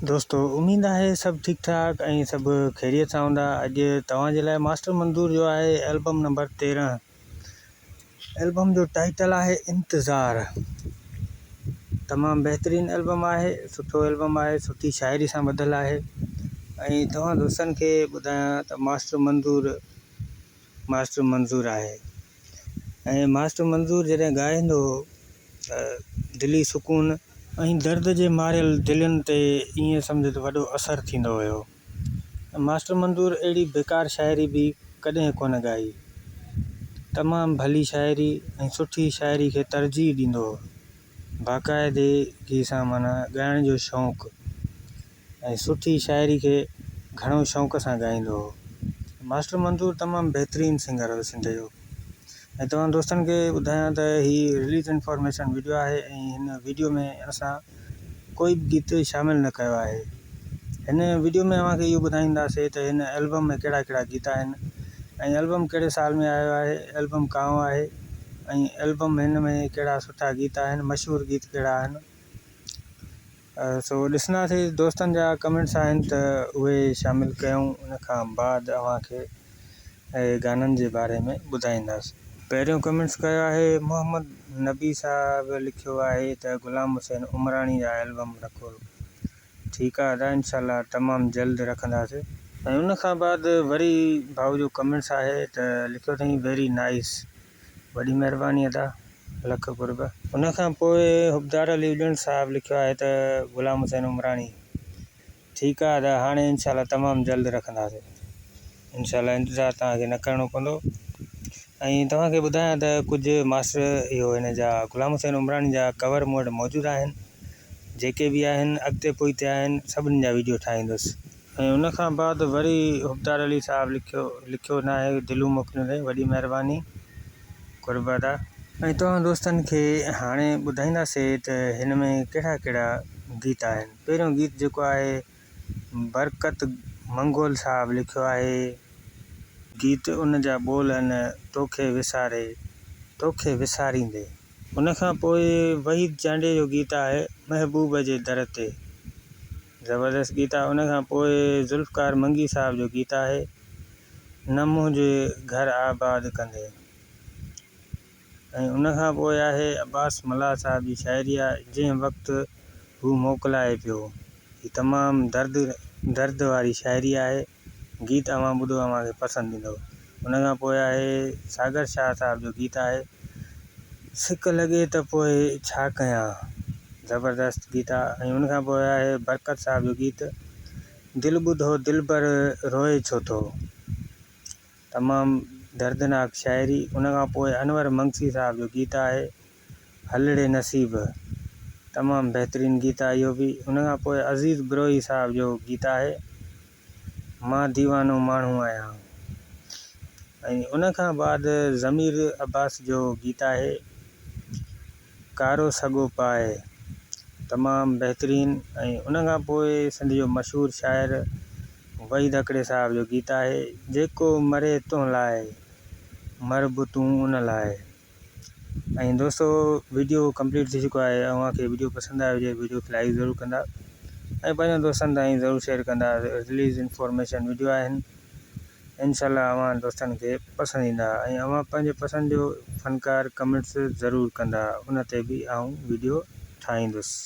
दोस्तों उम्मीद है सब ठीक ठाक ऐं सब खैरियत सां हूंदा। अॼु तव्हांजे लाइ मास्टर मंज़ूर जो आहे एल्बम नंबर 13। एल्बम जो टाइटल आहे इंतज़ार। तमामु बहितरीनु एल्बम आहे, सुठो एल्बम आहे, सुठी शाइरी सां ॿधल आहे। ऐं तव्हां दोस्तनि खे ॿुधायां त मास्टर मंज़ूर आहे। ऐं मास्टर मंज़ूर जॾहिं ॻाईंदो त दिली सुकून ऐं दर्द जे मारियल दिलनि ते ईअं सम्झ त वॾो असरु थींदो हुयो। मास्टर मंज़ूर अहिड़ी बेकार शाइरी बि कॾहिं कोन ॻाई। तमामु भली शाइरी ऐं सुठी शाइरी खे तरजीह ॾींदो हो। बाक़ाइदगी सां माना ॻाइण जो शौक़ु ऐं सुठी शाइरी खे घणो शौक़ सां ॻाईंदो हो। मास्टर मंज़ूर तमामु बहितरीनु सिंगर हो सिंध जो। ऐं तव्हां दोस्तनि खे ॿुधायां त हीअ रिलीज़ इंफॉर्मेशन वीडियो आहे ऐं हिन वीडियो में असां कोई बि गीत शामिल न कयो आहे। हिन वीडियो में अव्हांखे इहो ॿुधाईंदासीं त हिन एल्बम में कहिड़ा कहिड़ा गीत आहिनि ऐं एल्बम कहिड़े साल में आयो आहे, एल्बम काओ आहे ऐं एल्बम हिन में कहिड़ा सुठा गीत आहिनि, मशहूरु गीत कहिड़ा आहिनि। सो ॾिसंदासीं दोस्तनि जा कमेंट्स आहिनि त उहे शामिल कयूं। उन खां बाद अव्हांखे गाननि जे बारे में ॿुधाईंदासीं। पहिरियों कमेंट्स कयो आहे मोहम्मद नबी साहब, लिखियो आहे त ग़ुलाम हुसैन उमराणी जा एल्बम रखो। ठीकु आहे अदा, इंशाल्लाह तमामु जल्द रखंदासीं। ऐं उन खां बाद वरी भाऊ जो कमेंट्स आहे त लिखियो अथई वेरी नाइस, वॾी महिरबानी अदा, लख कुर्ब। उन खां पोइ हुबदार अली उॼण साहब लिखियो आहे त ग़ुलाम हुसैन उमराणी। ठीकु आहे अदा, हाणे इंशाल्लाह तमामु जल्द रखंदासीं। इंशाल्लाह इंतज़ारु तव्हांखे न करिणो पवंदो। ऐं तव्हांखे ॿुधायां त कुझु मास्टर इहो हिन जा ग़ुलाम हुसैन उमराणी जा कवर मूं वटि मौजूदु आहिनि। जेके बि आहिनि अॻिते पोइते आहिनि सभिनी जा वीडियो ठाहींदुसि। ऐं उन खां बाद वरी हुबदार अली साहब लिखियो न आहे, दिलू मोकिलियो, वॾी महिरबानी, कुर्ब अदा। ऐं तव्हां दोस्तनि खे हाणे ॿुधाईंदासीं त हिन में कहिड़ा कहिड़ा गीत आहिनि। पहिरियों गीत जेको आहे बरकत मंगोल साहब लिखियो आहे। गीत उन जा बोल आहिनि तोखे विसारे तोखे विसारींदे। उन खां पोइ वहीद चांडे जो गीत आहे महबूब जे दर ते, ज़बरदस्त गीत आहे। उन खां पोइ ज़ुल्फ़कार मंगी साहब जो गीत आहे न मुंहिंजे घर आबाद कंदे। ऐं उन खां पोइ आहे अब्बास मल्हा साहब जी शाइरी आहे जंहिं वक़्तु हू मोकिलाए पियो। हीअ तमामु दर्द वारी शाइरी आहे। गीत अव्हां ॿुधो, अव्हांखे पसंदि ईंदो। उन खां पोइ आहे सागर शाह साहब जो गीत आहे सिक लॻे त पोइ छा कयां, ज़बरदस्त गीत आहे। ऐं उन खां पोइ आहे बरकत साहब जो गीत दिलि ॿुधो दिलबर रोए छो थो, तमामु दर्दनाक शाइरी। उन खां पोइ अनवर मंगसी साहब जो गीत आहे हलड़े नसीब, तमामु बहितरीनु गीत आहे इहो बि। उन खां पोइ अज़ीज़ ब्रोही साहब जो गीत आहे मां दीवानो माण्हू आहियां। ऐं उन खां बाद ज़मीर अब्बास जो गीत आहे कारो सॻो पाए, तमामु बहितरीनु। ऐं उन खां पोइ सिंध जो मशहूरु शाइर वहीद अकड़े साहब जो गीत आहे जेको मरे तो लाइ मर बि तूं उन लाइ। ऐं दोस्तो वीडियो कंप्लीट थी चुको आहे। अव्हांखे वीडियो पसंदि आयो हुजे वीडियो खे लाइक ज़रूरु कंदा ऐं पंहिंजनि दोस्तनि ताईं ज़रूरु शेयर कंदा। रिलीज़ इंफॉर्मेशन वीडियो आहिनि, इंशाल्लाह अव्हां दोस्तनि खे पसंदि ईंदा। ऐं अव्हां पंहिंजे पसंदि जो फ़नकार कमेंट्स ज़रूरु कंदा, उन ते बि आउं वीडियो ठाहींदुसि।